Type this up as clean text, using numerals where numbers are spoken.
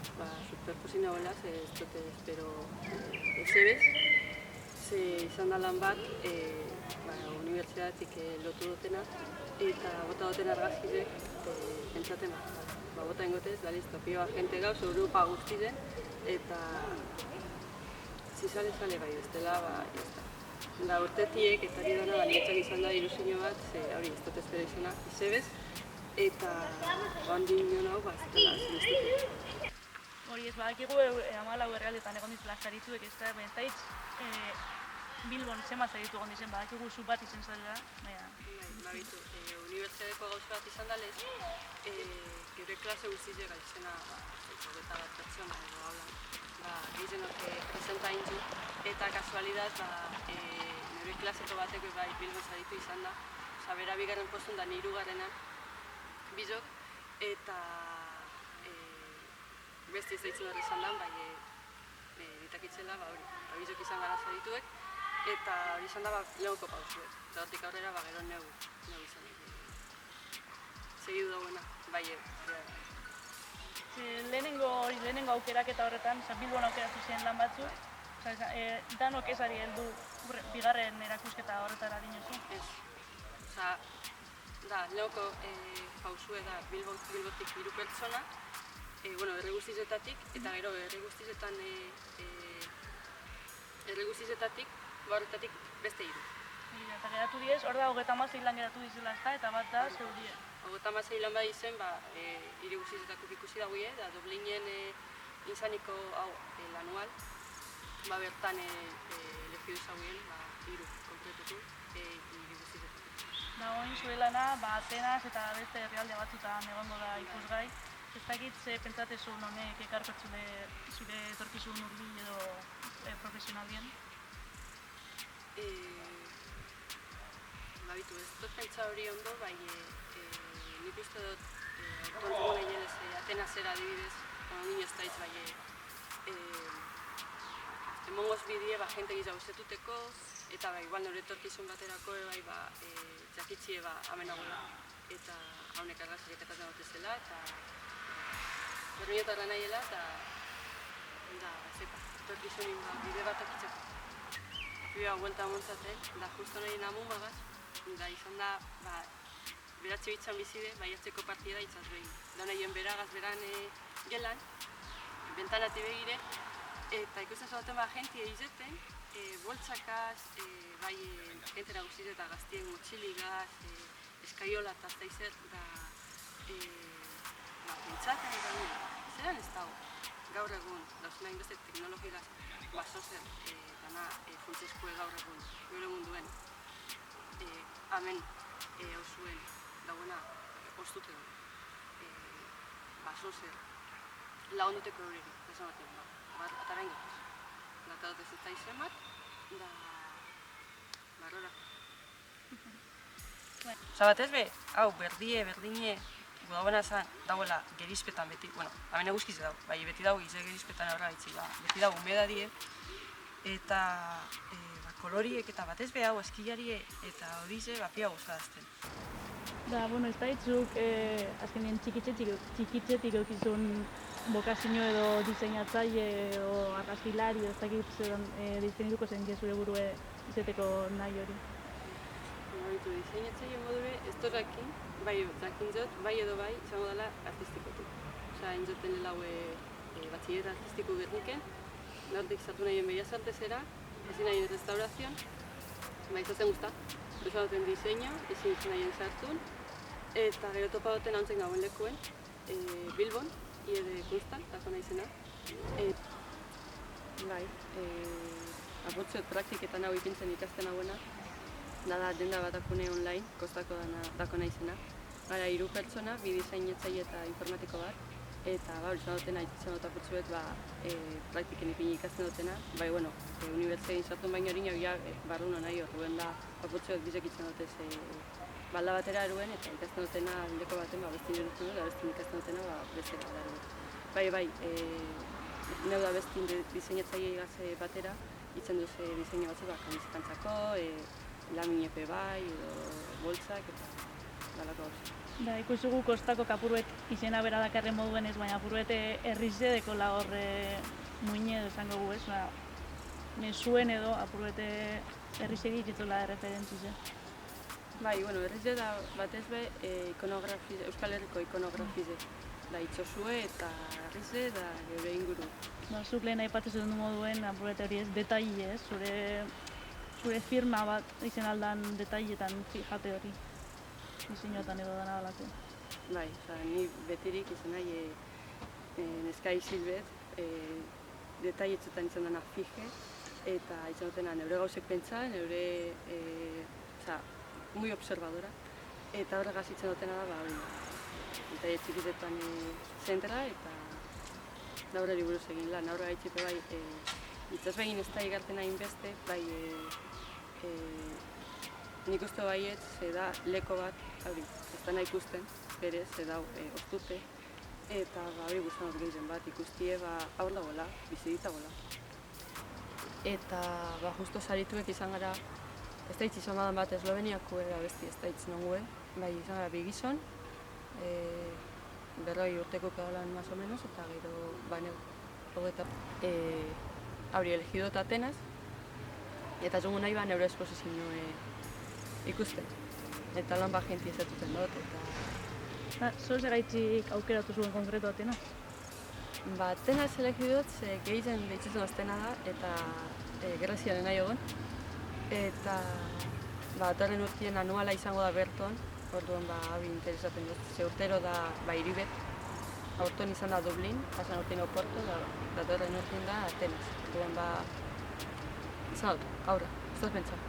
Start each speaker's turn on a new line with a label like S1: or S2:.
S1: superposi nagoela, ez dute espero ezebez, ze izan da lan bat unibertsitatetik lotu dutena, eta bota duten argazkidek pentsaten bota ingotez, da listo, pio agente gauz, Europa guztizen, eta zizale gai bestela, ez da. Da urtetiek eta ari dana niretzak izan da ilusio bat, hori ez dut espero izana, izebez, eta handi nion hau, ez dela zineztuko.
S2: Hori ez badakigu 14 herrialdetan egon dizela zarituek, ez da, Bilbon zema zaritu egon dizen, badakigu zu bat izen zarela, baina...
S1: Babitu, unibertsitateko gauz bat izan dalez, gure klase guztize gaitzena, eta bat pertsona edo haulan, gehien horke presenta intzu, eta kasualidad, nire klaseko batek bai Bilbon zaritu izan da, bera bigarren postun da nirugarrenan, bizok, eta beste ez daitzu berri izan da, ditakitzela, bizok izan gara zarituek, eta hori izan da lehuko pausuet, eta hortik aurrera gero neu izan segidu dagoena,
S2: Lehenengo aukeraketa horretan, Bilbon aukeratu ziren lan batzuk, danok ez ari heldu bigarren erakusketa horretara dinozu?
S1: Ez, lehuko pausue da Bilbotik 3 pertsona, herri guztizetatik, eta gero herri guztizetatik, horretatik beste 3.
S2: Eta geratu diez, hor da 36 lan geratu dizela ezta, eta bat da zeudie.
S1: 36 lan bat izen, hiri guztizetako ikusi dagoie, da Dublinen izaniko hau lanual, bertan lehidu zagoien, 3 konkretutu, hiri guztizetako.
S2: Da oin zure lana, Atenas eta beste herrialde batzutan egongo da ikusgai. Ez dakit ze pentsatezun honek ekarpertzule zure etorkizun hurbil edo profesionalien?
S1: Babitu, ez dut pentsa hori ondo, nik uste dut autontugu nahienez Atenasera adibidez, nien ez daiz emongoz bidie jente gizau zetuteko, eta igual nire etorkizun baterako jakitzie amenagoela, eta haunek argazkiak etaten dutezela, eta berminetarra nahiela, eta etorkizunin bide bat akitzeko. Bioa huelta montzaten, da justo nahi namun bagaz, da izan da, beratxe bitzan bizide, baiatzeko partida itzaz behin. Da nahien beragaz beran gelan, bentanati begire, eta ikusten zaten jentia izeten, boltsakaz, jentera guztiz eta gaztien motxiligaz, eskaiola eta aztaizer, pentsaten eta zeran ez dago. Gaur egun, dauzena inbeste teknologigaz, basozen, dana funtsezkoe gaur egun, gure munduen, hemen hauzuen dagoena ostute du. Basozer, lagonduteko eureri, esan batean, atarain gatoz. Lata dut ez eta izemat, da barrora. Batez be, hau, berdine, gudagoena zan, dagoela gerizpetan beti, hemen eguzkiz dago, beti dago gize gerizpetan aurra gaitzi, beti dago humedadie, eta koloriek eta batez be hau eskilari eta hodize pia guztadazten.
S2: Da, ez da hitzuk azkenien txikitzetik eukizun bokazio edo diseinatzaile edo argazkilari, ez dakit diseinituko zen zure burue izeteko nahi hori.
S1: Diseinatzaile modure ez dut jakin, jakin zot, edo izango dela artistikotik. Inzoten lehaue batxiller artistiko gerniken, nortik zatu nahien Bellas Artesera, ezin nahien restaurazion, izaten guzta. Oso duten diseño, ezin nahien sartun, eta gero topa duten hauntzen gauen lekuen, Bilbon, IED Kunstan, dako nahi zena. Apotzuet praktiketan hau ipintzen ikasten hauena, nada denda bat akune online, kostako dako nahi zena. Gara 3 pertsona, 2 diseinatzaile eta informatiko bat, eta izan dutena itzen dut apotzuet praktiken ipini ikasten dutena. Unibertsitatein sartun baino hori barruno nahi horren da apotzuet bizek itzen dutez balda batera eruen, eta ikasten dutena aldeko baten beste indirutzen dut, da beste ikasten dutena bestera da eruen. Neu da beste diseinatzaile igaze batera, itzen duz diseinu batzuk kamizetantzako, laminepe edo boltsak eta dalako hauzik.
S2: Da, ikusugu kostako kapuruet izena bera dakarren moduen ez, baina apuruet herrize dekola horre muine edo esango gu ez, mesuen edo apuruet herrize dituzula referentzize.
S1: Bai, bueno, herrize da batez be Euskal Herriko ikonografize. Da, itxosue eta herrize da geure inguru.
S2: Zuk lehen aipatzen duen moduen apuruet hori ez, detaile ez, zure firma bat izen aldan detailetan fijate hori. Diseinuetan edo dana balako.
S1: Bai, ni betirik izan nahi neska isilbet, detailetxotan izan dena fije, eta izan dutena neure gauzek pentsa, neure, muy observadora, eta horregaz izan dutena da, hori, detaile txikitetan zentra, eta horreri buruz egin lan, horrega itxipe bai, itzaz begin ez da igarten hain beste, bai, nik uste baiet, ze da leko bat, hori, ez dena ikusten, berez, ze da ostute, eta hori guztan dut gehien bat, ikustie, hor dagoela, bizidita gola. Eta, justo sarituek izan gara, ez da izan badan bat Esloveniako era besti ez da nongue, bai izan gara bi gizon, 40 urteko kadolan más o menos, eta gero, hogeta, hori elegidot Atenas, eta zongu nahi neure esposizio ikusten. Eta lan jenti ezatuten dut, eta...
S2: Zor segaitzik aukeratu zuen konkretu Atenas?
S1: Atenas elegidot, ze gehien behitzetzen oztena da, eta Greziaren nahi egon. Eta datorren urtien anuala izango da berton, orduan hori interesatzen dut. Ze urtero da Iribet, aurton izan da Dublin, pasan urtien Oporto, datorren urtien da Atenas. Orduan izan dut, aurra, ez dut pentsa.